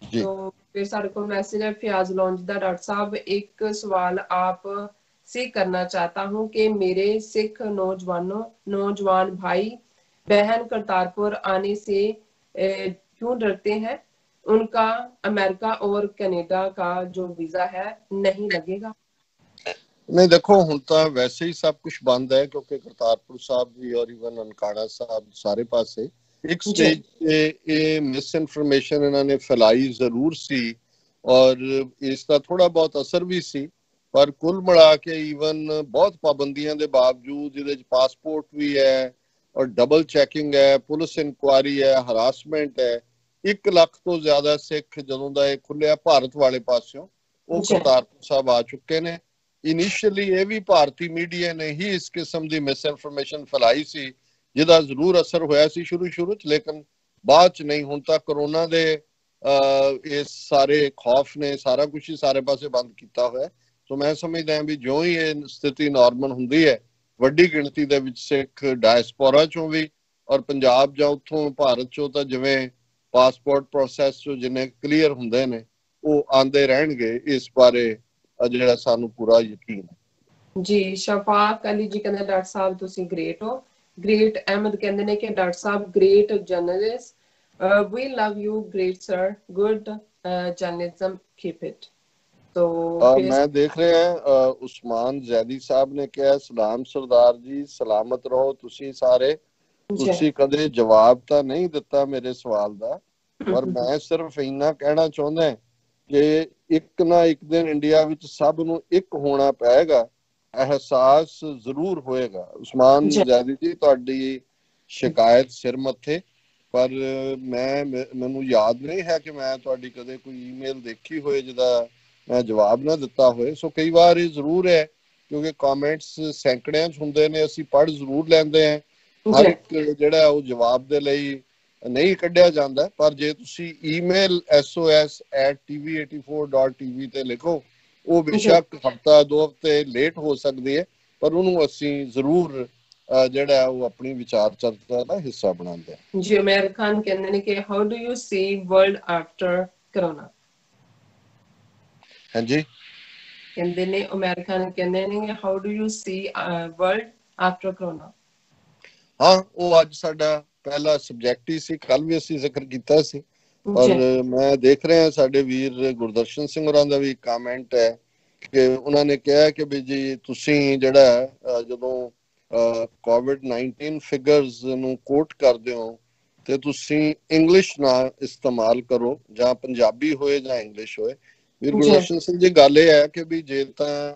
तो फिर सारे को मैसेज है फयाज लॉन्च दा, डॉक्टर साहब एक सवाल आप से करना चाहता हूं कि मेरे सिख नौजवान भाई बहन करतारपुर आने से क्यों डरते हैं? उनका अमेरिका और कनाडा का जो वीजा है नहीं लगेगा? नहीं, देखो ਹੁਣ ਤਾਂ ਵੈਸੇ ਹੀ ਸਭ ਕੁਝ ਬੰਦ ਹੈ, ਕਿਉਂਕਿ ਕਰਤਾਰਪੁਰ ਸਾਹਿਬ ਵੀ ਔਰ ਇਵਨ ਨਨਕਾਣਾ ਸਾਹਿਬ ਸਾਰੇ ਪਾਸੇ ਇੱਕ ਸਟੇਜ ਤੇ ਇਹ ਮਿਸ ਇਨਫੋਰਮੇਸ਼ਨ ਇਹਨਾਂ ਨੇ ਫੈਲਾਈ ਜ਼ਰੂਰ ਸੀ ਔਰ ਇਸ ਦਾ ਥੋੜਾ ਬਹੁਤ ਅਸਰ ਵੀ ਸੀ। ਪਰ ਕੁੱਲ ਮਿਲਾ ਕੇ ਇਵਨ ਬਹੁਤ ਪਾਬੰਦੀਆਂ ਦੇ ਬਾਵਜੂਦ ਇਹਦੇ 'ਚ ਪਾਸਪੋਰਟ ਵੀ ਹੈ ਔਰ ਡਬਲ ਚੈਕਿੰਗ ਹੈ, ਪੁਲਿਸ ਇਨਕੁਆਇਰੀ ਹੈ, ਹਰਾਸਮੈਂਟ ਹੈ। 1 ਲੱਖ ਤੋਂ ਜ਼ਿਆਦਾ ਸਿੱਖ ਜਦੋਂ ਦਾ ਇਹ ਖੁੱਲਿਆ ਭਾਰਤ ਵਾਲੇ ਪਾਸਿਓਂ ਉਹ ਕਰਤਾਰਪੁਰ ਸਾਹਿਬ ਆ ਚੁੱਕੇ ਨੇ। ਇਨੀਸ਼ੀਅਲੀ ਇਹ ਵੀ ਭਾਰਤੀ ਮੀਡੀਆ ਨੇ ਹੀ ਇਸ ਕਿਸਮ ਦੀ ਮਿਸ ਇਨਫੋਰਮੇਸ਼ਨ ਫੈਲਾਈ ਸੀ, ਜਿਹਦਾ ਜ਼ਰੂਰ ਅਸਰ ਹੋਇਆ ਸੀ ਸ਼ੁਰੂ 'ਚ, ਲੇਕਿਨ ਬਾਅਦ 'ਚ ਨਹੀਂ। ਹੁਣ ਤਾਂ ਕਰੋਨਾ ਦੇ ਇਸ ਸਾਰੇ ਖੌਫ ਨੇ ਸਾਰਾ ਕੁਝ ਹੀ ਸਾਰੇ ਪਾਸੇ ਬੰਦ ਕੀਤਾ ਹੋਇਆ। ਸੋ ਮੈਂ ਸਮਝਦਾ ਵੀ ਜਿਉਂ ਹੀ ਇਹ ਸਥਿਤੀ ਨਾਰਮਲ ਹੁੰਦੀ ਹੈ, ਵੱਡੀ ਗਿਣਤੀ ਦੇ ਵਿੱਚ ਸਿੱਖ ਡਾਇਸਪੋਰਾ 'ਚੋਂ ਵੀ ਔਰ ਪੰਜਾਬ ਜਾਂ ਉੱਥੋਂ ਭਾਰਤ 'ਚੋਂ ਤਾਂ ਜਿਵੇਂ ਪਾਸਪੋਰਟ ਪ੍ਰੋਸੈਸ 'ਚੋਂ ਜਿੰਨੇ ਕਲੀਅਰ ਹੁੰਦੇ ਨੇ ਉਹ ਆਉਂਦੇ ਰਹਿਣਗੇ। ਇਸ ਬਾਰੇ ਜਿਹੜਾ ਸਾਨੂੰ ਪੂਰਾ ਯਕੀਨ ਹੈ। ਜੀ, ਸ਼ਫਾਕ ਅਲੀ ਜੀ ਕਹਿੰਦੇ ਡਾਕਟਰ ਸਾਹਿਬ ਤੁਸੀਂ ਗ੍ਰੇਟ ਹੋ। ਗ੍ਰੇਟ ਅਹਿਮਦ ਕਹਿੰਦੇ ਨੇ ਕਿ doctor Sahib great journalist, we love you great sir, good journalism, keep it। तो ਮੈਂ ਦੇਖ ਰਿਹਾ ਉਸਮਾਨ ਜ਼ੈਦੀ ਸਾਹਿਬ ਨੇ ਕਿਹਾ ਸਲਾਮ ਸਰਦਾਰ ਜੀ, ਸਲਾਮਤ ਰਹੋ ਤੁਸੀਂ ਸਾਰੇ। ਤੁਸੀਂ ਕਦੇ ਜਵਾਬ ਤਾਂ ਨਹੀਂ ਦਿੱਤਾ ਮੇਰੇ ਸਵਾਲ ਦਾ, ਪਰ ਮੈਂ ਸਿਰਫ ਇੰਨਾ ਕਹਿਣਾ ਚਾਹੁੰਦਾ ਕਿ ਇੱਕ ਨਾ ਇੱਕ ਦਿਨ ਇੰਡੀਆ ਵਿੱਚ ਸਭ ਨੂੰ ਇੱਕ ਹੋਣਾ ਪਏਗਾ, ਅਹਿਸਾਸ ਜ਼ਰੂਰ ਹੋਏਗਾ। ਉਸਮਾਨ ਜ਼ੈਦੀ ਜੀ, ਤੁਹਾਡੀ ਸ਼ਿਕਾਇਤ ਸਿਰ ਮੱਥੇ, ਪਰ ਮੈਨੂੰ ਯਾਦ ਨਹੀਂ ਹੈ ਕਿ ਮੈਂ ਤੁਹਾਡੀ ਕਦੇ ਕੋਈ ਈਮੇਲ ਦੇਖੀ ਹੋਏ ਜਿਹਦਾ ਮੈਂ ਜਵਾਬ ਨਾ ਦਿੱਤਾ ਹੋਏ। ਸੋ ਕਈ ਵਾਰ ਇਹ ਜ਼ਰੂਰ ਹੈ ਕਿਉਂਕਿ ਕਮੈਂਟਸ ਸੈਂਕੜਿਆਂ 'ਚ ਹੁੰਦੇ ਨੇ, ਅਸੀਂ ਪੜ੍ਹ ਜ਼ਰੂਰ ਲੈਂਦੇ ਹਾਂ, ਹਰ ਇੱਕ ਜਿਹੜਾ ਉਹ ਜਵਾਬ ਦੇ ਲਈ ਨਹੀਂ ਕੱਢਿਆ ਜਾਂਦਾ। ਪਰ ਜੇ ਤੁਸੀਂ ਈਮੇਲ sos@tv84.tv ਤੇ ਲਿਖੋ, ਉਹ ਬੇਸ਼ੱਕ ਹਫ਼ਤਾ 2 ਹਫ਼ਤੇ ਲੇਟ ਹੋ ਸਕਦੀ ਹੈ, ਪਰ ਉਹਨੂੰ ਅਸੀਂ ਜ਼ਰੂਰ ਜਿਹੜਾ ਉਹ ਆਪਣੀ ਵਿਚਾਰ ਚਰਚਾ ਦਾ ਹਿੱਸਾ ਬਣਾਉਂਦੇ ਆ। ਜੀ ਉਮਰ ਖਾਨ ਕਹਿੰਦੇ ਨੇ ਕਿ how do you C world after corona? ਹਾਂਜੀ, ਕਹਿੰਦੇ ਨੇ ਉਮਰ ਖਾਨ ਕਹਿੰਦੇ ਨੇ how do you C world after corona? ਹਾਂ, ਉਹ ਅੱਜ ਸਾਡਾ ਪਹਿਲਾ ਸਬਜੈਕਟ ਹੀ ਸੀ, ਕੱਲ ਵੀ ਅਸੀਂ ਜ਼ਿਕਰ ਕੀਤਾ ਸੀ। ਔਰ ਮੈਂ ਦੇਖ ਰਿਹਾ ਸਾਡੇ ਵੀਰ ਗੁਰਦਰਸ਼ਨ ਸਿੰਘ ਹੋਰਾਂ ਦਾ ਵੀ ਕਮੈਂਟ ਹੈ ਕਿ ਉਹਨਾਂ ਨੇ ਕਿਹਾ ਕਿ ਵੀ ਜੀ ਤੁਸੀਂ ਜਿਹੜਾ ਜਦੋਂ COVID-19 ਫਿਗਰਸ ਨੂੰ ਕੋਟ ਕਰਦੇ ਹੋ ਤੇ ਤੁਸੀਂ ਇੰਗਲਿਸ਼ ਨਾ ਇਸਤੇਮਾਲ ਕਰੋ, ਜਾਂ ਪੰਜਾਬੀ ਹੋਏ ਜਾਂ ਇੰਗਲਿਸ਼ ਹੋਏ। ਵੀਰ ਗੁਰਦਰਸ਼ਨ ਸਿੰਘ ਜੀ, ਗੱਲ ਇਹ ਹੈ ਕਿ ਵੀ ਜੇ ਤਾਂ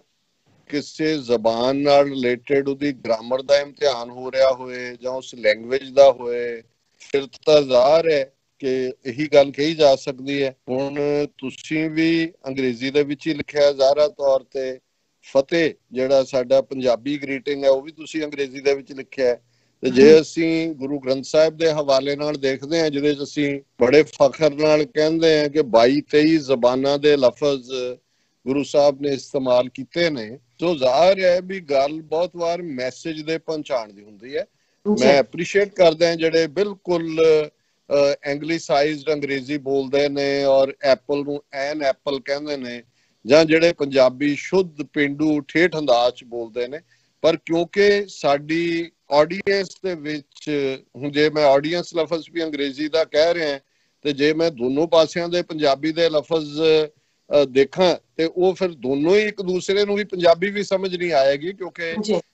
ਕਿਸੇ ਜ਼ਬਾਨ ਨਾਲ ਰਿਲੇਟਡ ਉਹਦੀ ਗ੍ਰਾਮਰ ਦਾ ਇਮਤਿਹਾਨ ਹੋ ਰਿਹਾ ਹੋਏ ਜਾਂ ਉਸ ਲੈਂਗੁਏਜ ਦਾ ਹੋਏ, ਫਿਰ ਤਾਂ ਜ਼ਾਹਰ ਹੈ ਕਿ ਇਹੀ ਗੱਲ ਕਹੀ ਜਾ ਸਕਦੀ ਹੈ। ਹੁਣ ਤੁਸੀਂ ਵੀ ਅੰਗਰੇਜ਼ੀ ਦੇ ਵਿੱਚ ਹੀ ਲਿਖਿਆ ਜ਼ਾਹਰਾ ਤੌਰ ਤੇ, ਫਤਿਹ ਜਿਹੜਾ ਸਾਡਾ ਪੰਜਾਬੀ ਗ੍ਰੀਟਿੰਗ ਹੈ ਉਹ ਵੀ ਤੁਸੀਂ ਅੰਗਰੇਜ਼ੀ ਦੇ ਵਿੱਚ ਲਿਖਿਆ। ਤੇ ਜੇ ਅਸੀਂ ਗੁਰੂ ਗ੍ਰੰਥ ਸਾਹਿਬ ਦੇ ਹਵਾਲੇ ਨਾਲ ਦੇਖਦੇ ਹਾਂ, ਜਿਹਦੇ 'ਚ ਅਸੀਂ ਬੜੇ ਫਖਰ ਨਾਲ ਕਹਿੰਦੇ ਹਾਂ ਕਿ 22-23 ਜ਼ਬਾਨਾਂ ਦੇ ਲਫ਼ਜ਼ ਗੁਰੂ ਸਾਹਿਬ ਨੇ ਇਸਤੇਮਾਲ ਕੀਤੇ ਨੇ, ਸੋ ਜ਼ਾਹਰ ਹੈ ਵੀ ਗੱਲ ਬਹੁਤ ਵਾਰ ਮੈਸੇਜ ਦੇ ਪਹੁੰਚਾਉਣ ਦੀ ਹੁੰਦੀ ਹੈ। ਮੈਂ ਐਪਰੀਸ਼ੀਏਟ ਕਰਦਾ ਜਿਹੜੇ ਬਿਲਕੁਲ ਐਂਗਲਿਸਾਈਜ਼ਡ ਅੰਗਰੇਜ਼ੀ ਬੋਲਦੇ ਨੇ ਔਰ ਐਪਲ ਨੂੰ ਐਨ ਐਪਲ ਕਹਿੰਦੇ ਨੇ, ਜਾਂ ਜਿਹੜੇ ਪੰਜਾਬੀ ਸ਼ੁੱਧ ਪੇਂਡੂ ਠੇਠ ਅੰਦਾਜ਼ 'ਚ ਬੋਲਦੇ ਨੇ। ਪਰ ਕਿਉਂਕਿ ਸਾਡੀ ਆਡੀਅנס ਦੇ ਵਿੱਚ, ਹੁਣ ਜੇ ਮੈਂ ਆਡੀਅנס ਲਫ਼ਜ਼ ਵੀ ਅੰਗਰੇਜ਼ੀ ਦਾ ਕਹਿ ਰਿਹਾ ਤੇ ਜੇ ਮੈਂ ਦੋਨੋਂ ਪਾਸਿਆਂ ਦੇ ਪੰਜਾਬੀ ਦੇ ਲਫ਼ਜ਼ ਦੇਖਾਂ ਤੇ ਉਹ ਫਿਰ ਦੋਨੋਂ ਹੀ ਇੱਕ ਦੂਸਰੇ ਨੂੰ ਵੀ ਪੰਜਾਬੀ ਵੀ ਸਮਝ ਨਹੀਂ ਆਏਗੀ, ਕਿਉਂਕਿ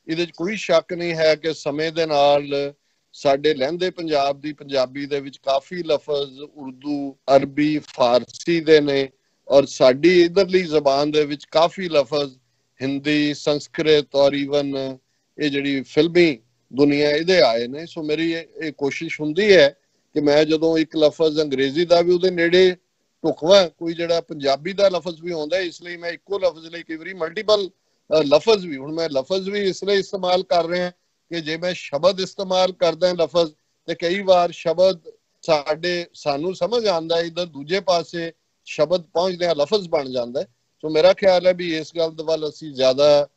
ਇਹਦੇ 'ਚ ਕੋਈ ਸ਼ੱਕ ਨਹੀਂ ਹੈ ਕਿ ਸਮੇਂ ਦੇ ਨਾਲ ਸਾਡੇ ਲਹਿੰਦੇ ਪੰਜਾਬ ਦੀ ਪੰਜਾਬੀ ਦੇ ਵਿੱਚ ਕਾਫੀ ਲਫ਼ਜ਼ ਉਰਦੂ, ਅਰਬੀ, ਫਾਰਸੀ ਦੇ ਨੇ, ਔਰ ਸਾਡੀ ਇਧਰਲੀ ਜ਼ਬਾਨ ਦੇ ਵਿੱਚ ਕਾਫੀ ਲਫ਼ਜ਼ ਹਿੰਦੀ, ਸੰਸਕ੍ਰਿਤ ਔਰ ਈਵਨ ਇਹ ਜਿਹੜੀ ਫਿਲਮੀ ਦੁਨੀਆ ਇਹਦੇ ਆਏ ਨੇ। ਸੋ ਮੇਰੀ ਇਹ ਕੋਸ਼ਿਸ਼ ਹੁੰਦੀ ਹੈ ਕਿ ਮੈਂ ਜਦੋਂ ਇੱਕ ਲਫ਼ਜ਼ ਅੰਗਰੇਜ਼ੀ ਦਾ ਵੀ ਉਹਦੇ ਨੇੜੇ ਢੁਕਵਾਂ, ਕੋਈ ਜਿਹੜਾ ਪੰਜਾਬੀ ਦਾ ਲਫ਼ਜ਼ ਵੀ ਆਉਂਦਾ, ਇਸ ਲਈ ਮੈਂ ਇੱਕੋ ਲਫ਼ਜ਼ ਲਈ ਕਈ ਵਾਰੀ ਮਲਟੀਪਲ ਲਫ਼ਜ਼ ਵੀ, ਹੁਣ ਮੈਂ ਲਫ਼ਜ਼ ਵੀ ਇਸ ਲਈ ਇਸਤੇਮਾਲ ਕਰ ਰਿਹਾ ਕਿ ਜੇ ਮੈਂ ਸ਼ਬਦ ਇਸਤੇਮਾਲ ਕਰਦਾ ਲਫ਼ਜ਼ ਤੇ ਕਈ ਵਾਰ ਸ਼ਬਦ ਸਾਨੂੰ ਸਮਝ ਆਉਂਦਾ, ਇਧਰ ਦੂਜੇ ਪਾਸੇ ਸ਼ਬਦ ਪਹੁੰਚਦਿਆਂ ਲਫ਼ਜ਼ ਬਣ ਜਾਂਦਾ। ਸੋ ਮੇਰਾ ਖਿਆਲ ਹੈ ਵੀ ਇਸ ਗੱਲ ਦੇ ਵੱਲ ਅਸੀਂ ਜ਼ਿਆਦਾ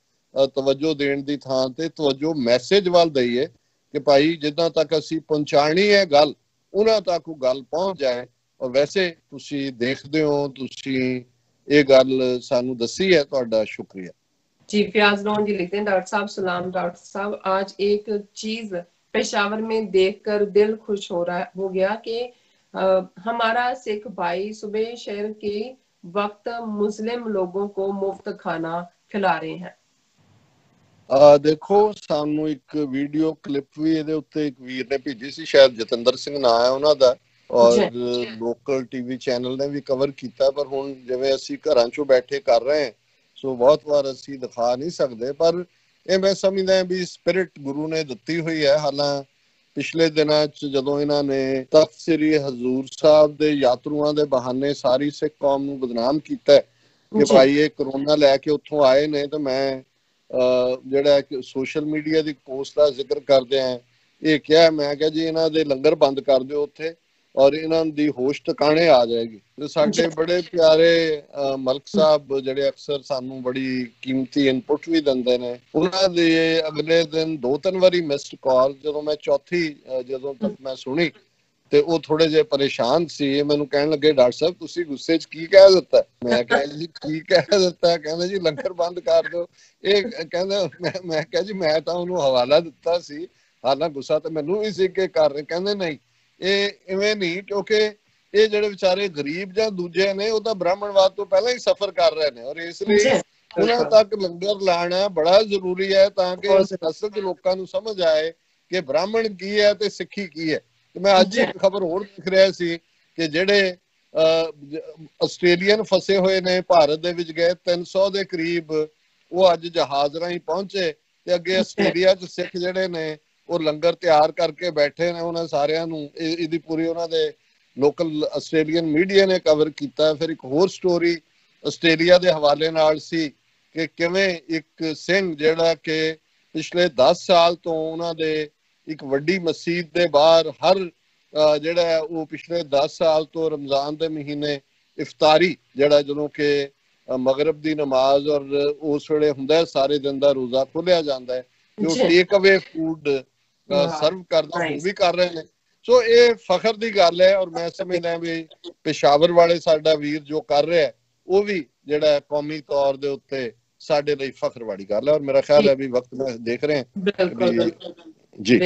ਤਵੱਜੋ ਦੇਣ ਦੀ ਥਾਂ ਤੇ ਤਵੱਜੋ ਮੈਸੇਜ ਵੱਲ ਦਈਏ ਕਿ ਭਾਈ ਜਿੱਦਾਂ ਤੱਕ ਅਸੀਂ ਪਹੁੰਚਾਣੀ ਹੈ ਗੱਲ, ਉਹਨਾਂ ਤੱਕ ਉਹ ਗੱਲ ਪਹੁੰਚ ਜਾਏ। ਔਰ ਵੈਸੇ ਤੁਸੀਂ ਦੇਖਦੇ ਹੋ, ਤੁਸੀਂ ਇਹ ਗੱਲ ਸਾਨੂੰ ਦੱਸੀ है, ਤੁਹਾਡਾ शुक्रिया। जी फयाज लोन जी लिखते हैं, डॉक्टर साहब सलाम। डॉक्टर साहब, आज एक चीज पेशावर में देखकर दिल खुश हो गया कि हमारा सिख भाई सुबह शहर के वक्त मुस्लिम लोगों को मुफ्त खाना खिला रहे हैं। ਦੇਖੋ, ਸਾਨੂੰ ਇੱਕ ਵੀਡੀਓ ਕਲਿੱਪ ਵੀ ਇਹਦੇ ਉੱਤੇ ਇੱਕ ਵੀਰ ਨੇ ਭੇਜੀ ਸੀ, ਸ਼ਾਇਦ ਜਤਿੰਦਰ ਸਿੰਘ ਨਾਂ ਹੈ ਉਹਨਾਂ ਦਾ, ਔਰ ਲੋਕਲ ਟੀਵੀ ਚੈਨਲ ਨੇ ਵੀ ਕਵਰ ਕੀਤਾ। ਪਰ ਹੁਣ ਜਿਵੇਂ ਅਸੀਂ ਘਰਾਂ 'ਚੋਂ ਬੈਠੇ ਕਰ ਰਹੇ ਹਾਂ, ਸੋ ਬਹੁਤ ਵਾਰ ਅਸੀਂ ਦਿਖਾ ਨਹੀਂ ਸਕਦੇ, ਪਰ ਇਹ ਮੈਂ ਸਮਝਦਾ ਵੀ ਸਪਿਰਿਟ ਗੁਰੂ ਨੇ ਦਿੱਤੀ ਹੋਈ ਹੈ। ਹਾਲਾਂ ਪਿਛਲੇ ਦਿਨਾਂ 'ਚ ਜਦੋਂ ਇਹਨਾਂ ਨੇ ਤਖ਼ਤ ਸ੍ਰੀ ਹਜ਼ੂਰ ਸਾਹਿਬ ਦੇ ਯਾਤਰੂਆਂ ਦੇ ਬਹਾਨੇ ਸਾਰੀ ਸਿੱਖ ਕੌਮ ਨੂੰ ਬਦਨਾਮ ਕੀਤਾ ਕਿ ਭਾਈ ਇਹ ਕਰੋਨਾ ਲੈ ਕੇ ਉੱਥੋਂ ਆਏ ਨੇ, ਤੇ ਮੈਂ ਜਿਹੜਾ ਸੋਸ਼ਲ ਮੀਡੀਆ ਦੀ ਪੋਸਟ ਦਾ ਜ਼ਿਕਰ ਕਰਦੇ ਆ ਇਹ ਕਿਹਾ, ਮੈਂ ਕਿਹਾ ਜੀ ਇਹਨਾਂ ਦੇ ਲੰਗਰ ਬੰਦ ਕਰ ਦਿਓ ਉੱਥੇ, ਔਰ ਇਹਨਾਂ ਦੀ ਹੋਸ਼ ਟਿਕਾਣੇ ਆ ਜਾਏਗੀ। ਤੇ ਸਾਡੇ ਬੜੇ ਪਿਆਰੇ ਮਲਕ ਸਾਹਿਬ ਜਿਹੜੇ ਅਕਸਰ ਸਾਨੂੰ ਬੜੀ ਕੀਮਤੀ ਇਨਪੁਟ ਵੀ ਦਿੰਦੇ ਨੇ, ਉਹਨਾਂ ਦੇ ਅਗਲੇ ਦਿਨ 2-3 ਵਾਰੀ ਮਿਸਡ ਕਾਲ, ਜਦੋਂ ਮੈਂ ਚੌਥੀ ਜਦੋਂ ਤੱਕ ਮੈਂ ਸੁਣੀ ਤੇ ਉਹ ਥੋੜੇ ਜਿਹੇ ਪਰੇਸ਼ਾਨ ਸੀ। ਮੈਨੂੰ ਕਹਿਣ ਲੱਗੇ, ਡਾਕਟਰ ਸਾਹਿਬ ਤੁਸੀਂ ਗੁੱਸੇ 'ਚ ਕੀ ਕਹਿ ਦਿੱਤਾ? ਮੈਂ ਕਿਹਾ ਜੀ ਕੀ ਕਹਿ ਦਿੱਤਾ? ਕਹਿੰਦੇ ਜੀ ਲੰਗਰ ਬੰਦ ਕਰ ਦਿਓ। ਇਹ ਕਹਿੰਦਾ, ਮੈਂ ਕਿਹਾ ਜੀ ਮੈਂ ਤਾਂ ਉਹਨੂੰ ਹਵਾਲਾ ਦਿੱਤਾ ਸੀ, ਹਾਲਾਂ ਗੁੱਸਾ ਤਾਂ ਮੈਨੂੰ ਵੀ ਸੀ ਕਿ ਕਰ ਰਹੇ। ਕਹਿੰਦੇ ਨਹੀਂ, ਇਹ ਇਵੇਂ ਨਹੀਂ, ਕਿਉਂਕਿ ਇਹ ਜਿਹੜੇ ਵਿਚਾਰੇ ਗਰੀਬ ਜਾਂ ਦੂਜੇ ਨੇ ਉਹ ਤਾਂ ਬ੍ਰਾਹਮਣਵਾਦ ਤੋਂ ਪਹਿਲਾਂ ਹੀ ਸਫਰ ਕਰ ਰਹੇ ਨੇ, ਔਰ ਇਸ ਲਈ ਉਹਨਾਂ ਤੱਕ ਲੰਗਰ ਲਾਣਾ ਬੜਾ ਜ਼ਰੂਰੀ ਹੈ ਤਾਂ ਕਿ ਅਸਲ 'ਚ ਲੋਕਾਂ ਨੂੰ ਸਮਝ ਆਏ ਕਿ ਬ੍ਰਾਹਮਣ ਕੀ ਹੈ ਤੇ ਸਿੱਖੀ ਕੀ ਹੈ। ਮੈਂ ਅੱਜ ਇੱਕ ਖਬਰ ਹੋਰ ਦੇਖ ਰਿਹਾ ਸੀ ਕਿ ਜਿਹੜੇ ਆਸਟ੍ਰੇਲੀਅਨ ਫਸੇ ਹੋਏ ਨੇ ਭਾਰਤ ਦੇ ਵਿੱਚ ਗਏ 300 ਦੇ ਕਰੀਬ, ਉਹ ਅੱਜ ਜਹਾਜ਼ ਰਾਹੀਂ ਪਹੁੰਚੇ ਤੇ ਅੱਗੇ ਆਸਟ੍ਰੇਲੀਆ 'ਚ ਸਿੱਖ ਜਿਹੜੇ ਨੇ ਉਹ ਲੰਗਰ ਤਿਆਰ ਕਰਕੇ ਬੈਠੇ ਨੇ। ਉਹਨਾਂ ਸਾਰਿਆਂ ਨੂੰ ਇਹਦੀ ਪੂਰੀ ਉਹਨਾਂ ਦੇ ਲੋਕਲ ਆਸਟ੍ਰੇਲੀਅਨ ਮੀਡੀਆ ਨੇ ਕਵਰ ਕੀਤਾ। ਫਿਰ ਇੱਕ ਹੋਰ ਸਟੋਰੀ ਆਸਟ੍ਰੇਲੀਆ ਦੇ ਹਵਾਲੇ ਨਾਲ ਸੀ ਕਿ ਕਿਵੇਂ ਇੱਕ ਸਿੰਘ ਜਿਹੜਾ ਕਿ ਪਿਛਲੇ 10 ਸਾਲ ਤੋਂ ਉਹਨਾਂ ਦੇ ਇੱਕ ਵੱਡੀ ਮਸਜਿਦ ਦੇ ਬਾਹਰ ਹਰ ਜਿਹੜਾ ਉਹ ਪਿਛਲੇ 10 ਸਾਲ ਤੋਂ ਰਮਜ਼ਾਨ ਦੇ ਮਹੀਨੇ ਇਫਤਾਰੀ, ਜਿਹੜਾ ਜਦੋਂ ਕਿ ਮਗਰਬ ਦੀ ਨਮਾਜ਼ ਔਰ ਉਸ ਵੇਲੇ ਹੁੰਦਾ ਸਾਰੇ ਦਿਨ ਦਾ ਰੋਜ਼ਾ ਖੋਲਿਆ ਜਾਂਦਾ ਹੈ, ਜੋ ਟੇਕ ਅਵੇ ਫੂਡ ਸਰਵ ਕਰਦਾ ਉਹ ਵੀ ਕਰ ਰਹੇ ਨੇ। ਸੋ ਇਹ ਫਖਰ ਦੀ ਗੱਲ ਹੈ, ਔਰ ਮੈਂ ਸਮਝਦਾ ਵੀ ਪਿਸ਼ਾਵਰ ਵਾਲੇ ਸਾਡਾ ਵੀਰ ਜੋ ਕਰ ਰਿਹਾ ਉਹ ਵੀ ਜਿਹੜਾ ਕੌਮੀ ਤੌਰ ਦੇ ਉੱਤੇ ਸਾਡੇ ਲਈ ਫਖਰ ਵਾਲੀ ਗੱਲ ਹੈ। ਔਰ ਮੇਰਾ ਖਿਆਲ ਹੈ ਵੀ ਵਕਤ ਮੈਂ ਦੇਖ ਰਹੇ ਬਿਲਕੁਲ ਜੀ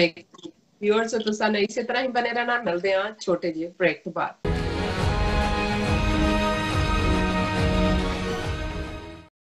व्यूअर्स तो इसी तरह ही बने रहना। मिलते हैं छोटे जी ब्रेक के बाद।